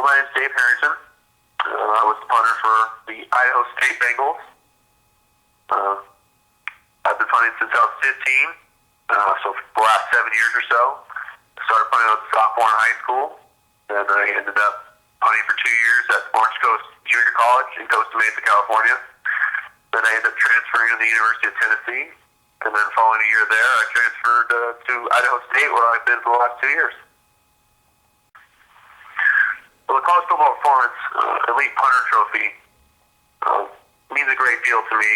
Well, my name's Dave Harrington. I was the punter for the Idaho State Bengals. I've been punting since I was 15, so for the last 7 years or so. I started punting as a sophomore in high school, and I ended up punting for 2 years at Orange Coast Junior College in Costa Mesa, California. Then I ended up transferring to the University of Tennessee, and then following a year there, I transferred to Idaho State, where I've been for the last 2 years. Well, the College Football Performance Elite Punter Trophy means a great deal to me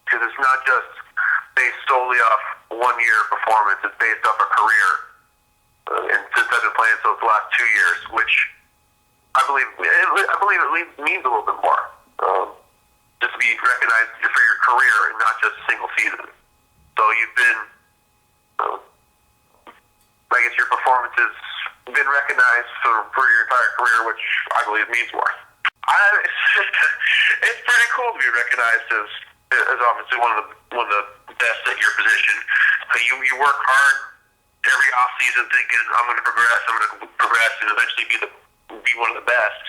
because it's not just based solely off 1 year performance. It's based off a career. And since I've been playing so the last 2 years, which I believe at least means a little bit more. Just to be recognized for your career and not just a single season. So you've been, I guess your performance has been recognized for your entire career, which I believe means more. It's pretty cool to be recognized as obviously one of the best at your position. You work hard every off season thinking I'm going to progress and eventually be one of the best.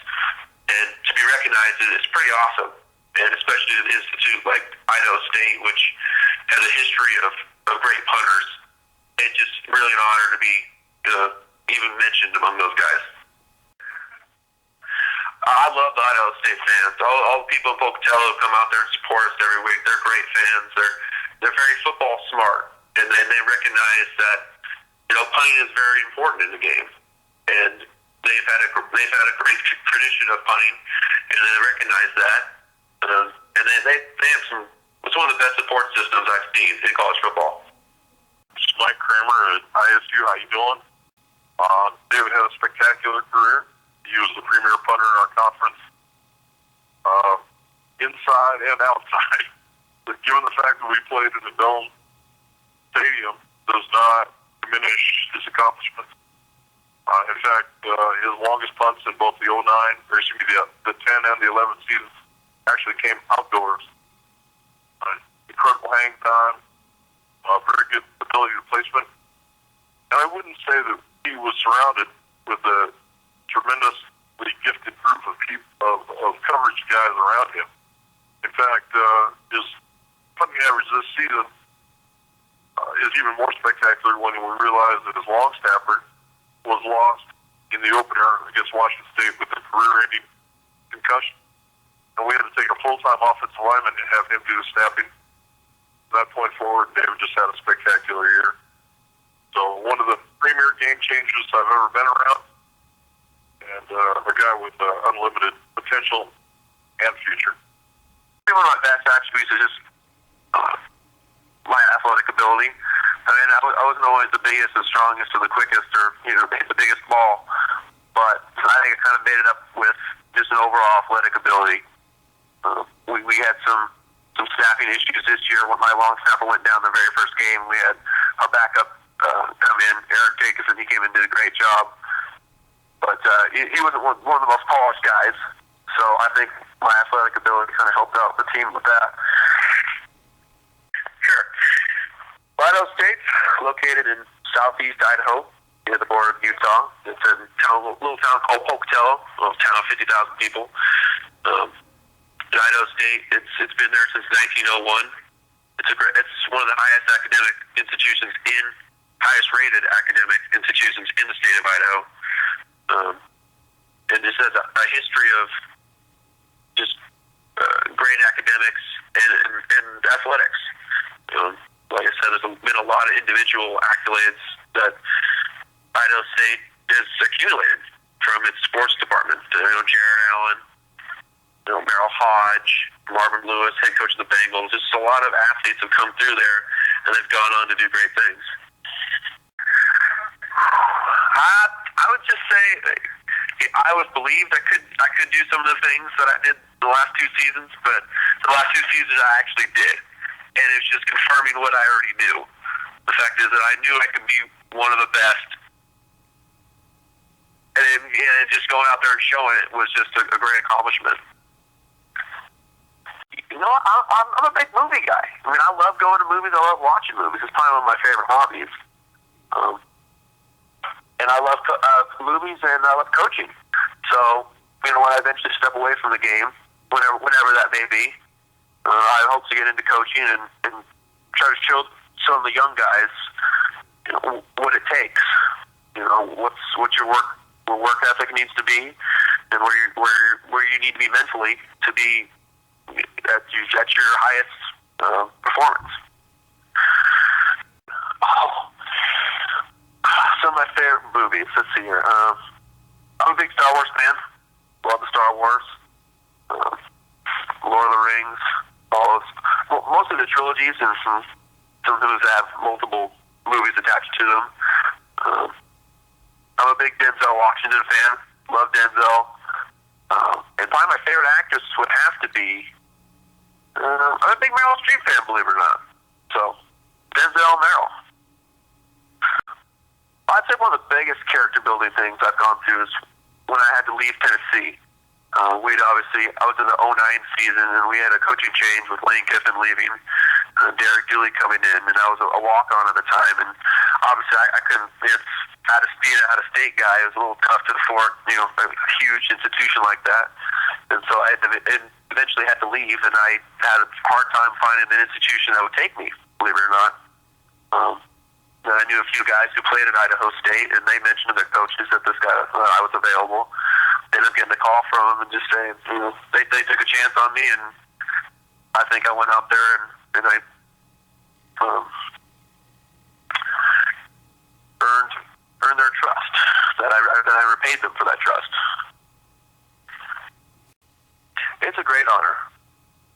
And to be recognized is pretty awesome. And especially an institute like Idaho State, which has a history of great punters. It's just really an honor to be even mentioned among those guys. I love the Idaho State fans. All the people in Pocatello who come out there and support us every week. They're great fans. They're very football smart, and they recognize that punting is very important in the game. And they've had a great tradition of punting, and they recognize that. And they have it's one of the best support systems I've seen in college football. This is Mike Kramer at ISU. How you doing? David had a spectacular career. He was the premier punter in our conference, inside and outside. But given the fact that we played in the Dome Stadium, does not diminish his accomplishments. In fact, his longest punts in both the 10 and the 11 seasons actually came outdoors. Incredible hang time, very good ability to placement. And I wouldn't say that he was surrounded with a tremendously gifted group of coverage guys around him. In fact, his punting average this season is even more spectacular when we realize that his long snapper was lost in the opener against Washington State with a career-ending concussion. And we had to take a full-time offensive lineman and have him do the snapping. From that point forward, David just had a spectacular year. So one of the premier game changers I've ever been around, and a guy with unlimited potential and future. One of my best attributes is just my athletic ability. I mean, I wasn't always the biggest, the strongest, or the quickest, or the biggest ball, but I think I kind of made it up with just an overall athletic ability. We had some snapping issues this year when my long snapper went down the very first game. We had our backup come in, Eric Jacobson. He came in and did a great job, but he wasn't one of the most polished guys. So I think my athletic ability kind of helped out the team with that. Sure. Idaho State's located in southeast Idaho, near the border of Utah. It's a little town called Pocatello, a little town of 50,000 people. In Idaho State, it's been there since 1901. It's one of the highest rated academic institutions in the state of Idaho. And this has a history of just great academics and athletics. Like I said, there's been a lot of individual accolades that Idaho State has accumulated from its sports department. Jared Allen, Merrill Hodge, Marvin Lewis, head coach of the Bengals. Just a lot of athletes have come through there, and they've gone on to do great things. I would just say I always believed I could do some of the things that I did the last 2 seasons, but the last 2 seasons I actually did. And it's just confirming what I already knew. The fact is that I knew I could be one of the best. And just going out there and showing it was just a great accomplishment. I'm a big movie guy. I mean, I love going to movies. I love watching movies. It's probably one of my favorite hobbies. And I love movies, and I love coaching. So when I eventually step away from the game, whenever that may be, I hope to get into coaching and try to show some of the young guys, what it takes. What your work ethic needs to be, and where you need to be mentally to be at your highest performance. Some of my favorite movies. Let's see here. I'm a big Star Wars fan. Love the Star Wars. Lord of the Rings. Most of the trilogies, and some of those have multiple movies attached to them. I'm a big Denzel Washington fan. Love Denzel. And probably my favorite actress would have to be, I'm a big Meryl Streep fan, believe it or not. So, Denzel, Meryl. I'd say one of the biggest character building things I've gone through is when I had to leave Tennessee. I was in the 2009 season, and we had a coaching change with Lane Kiffin leaving, Derek Dooley coming in, and I was a walk-on at the time. And obviously, I couldn't. It's out-of-state guy. It was a little tough to afford, a huge institution like that. And so I eventually had to leave, and I had a hard time finding an institution that would take me, believe it or not. And I knew a few guys who played at Idaho State, and they mentioned to their coaches that I was available. They ended up getting a call from them and just saying, they took a chance on me, and I think I went out there and I earned their trust. That I repaid them for that trust. It's a great honor.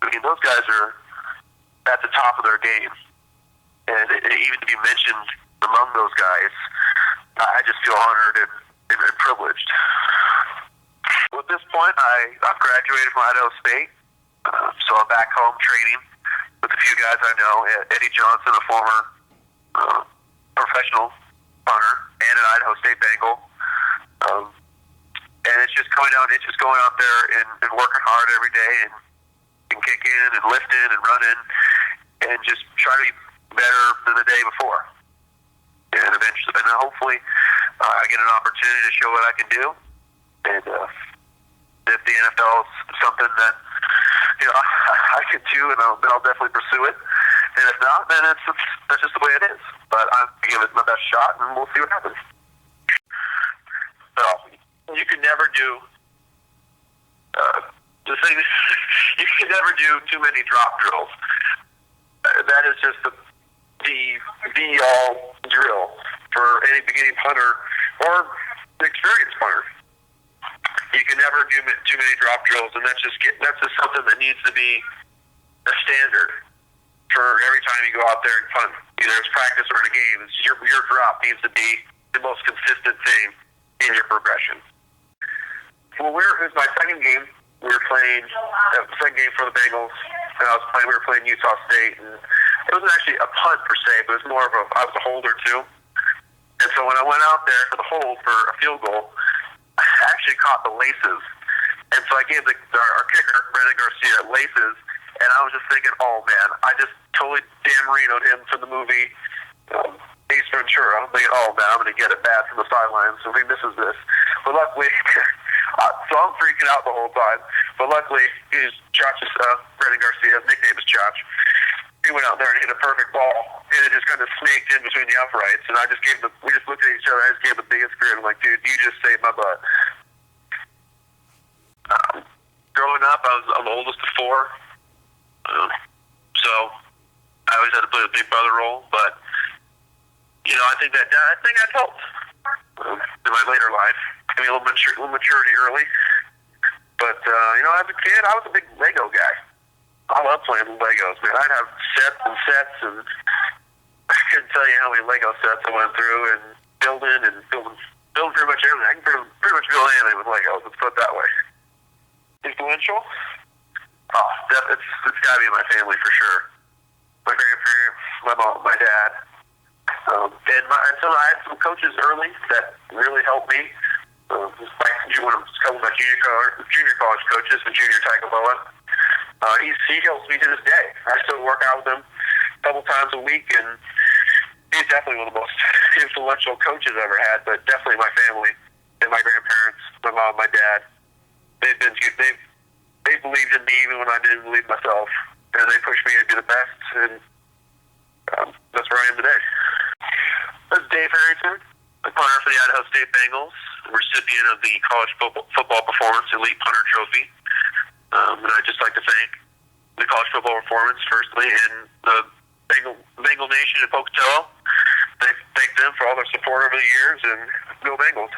I mean, those guys are at the top of their game. And even to be mentioned among those guys, I just feel honored and privileged. Well, at this point, I've graduated from Idaho State, so I'm back home training with a few guys I know. Eddie Johnson, a former professional punter and an Idaho State Bengal. And it's just going out there and working hard every day and kicking and lifting and running and just try to be better than the day before. And eventually, and hopefully, I get an opportunity to show what I can do. And if the NFL is something that I can do, then I'll definitely pursue it. And if not, then that's just the way it is. But I'm going to give it my best shot, and we'll see what happens. So you can never do you can never do too many drop drills. That is just the be-all drill for any beginning punter or experienced punter. You can never do too many drop drills, and that's just something that needs to be a standard for every time you go out there and punt. Either it's practice or in a game. Your drop needs to be the most consistent thing in your progression. Well, it was my second game. We were playing the second game for the Bengals, and we were playing Utah State, and it wasn't actually a punt per se, but it was more of I was a holder too. And so when I went out there for the hold for a field goal, I actually caught the laces. And so I gave our kicker, Brendan Garcia, laces, and I was just thinking, oh man, I just totally Dan Marino'd him from the movie Ace Ventura. I'm thinking, oh man, I'm going to get it bad from the sidelines if he misses this. But luckily, so I'm freaking out the whole time. But luckily, Brendan Garcia, his nickname is Chach. He went out there and hit a perfect ball, and it just kind of snaked in between the uprights. And we just looked at each other. I just gave the biggest grin. I'm like, dude, you just saved my butt. Growing up, I'm the oldest of four, so I always had to play the big brother role. But I think that helped in my later life. Gave me a little maturity early. But as a kid, I was a big Lego guy. I love playing with Legos, man. I'd have sets, and I couldn't tell you how many Lego sets I went through, and building pretty much everything. I can pretty much build anything with Legos. Let's put it that way. Influential? Oh, it's got to be in my family for sure. My grandparents, my mom, my dad, and I had some coaches early that really helped me. Just like a couple of my junior college coaches and Junior Tagovailoa. He helps me to this day. I still work out with him a couple times a week, and he's definitely one of the most influential coaches I've ever had, but definitely my family and my grandparents, my mom, my dad, they believed in me even when I didn't believe myself, and they pushed me to be the best, and that's where I am today. This is Dave Harrington, the punter for the Idaho State Bengals, recipient of the College Football Performance Elite Punter Trophy. And I'd just like to thank the College Football Performance, firstly, and the Bengal Nation in Pocatello. Thank them for all their support over the years, and go Bengals.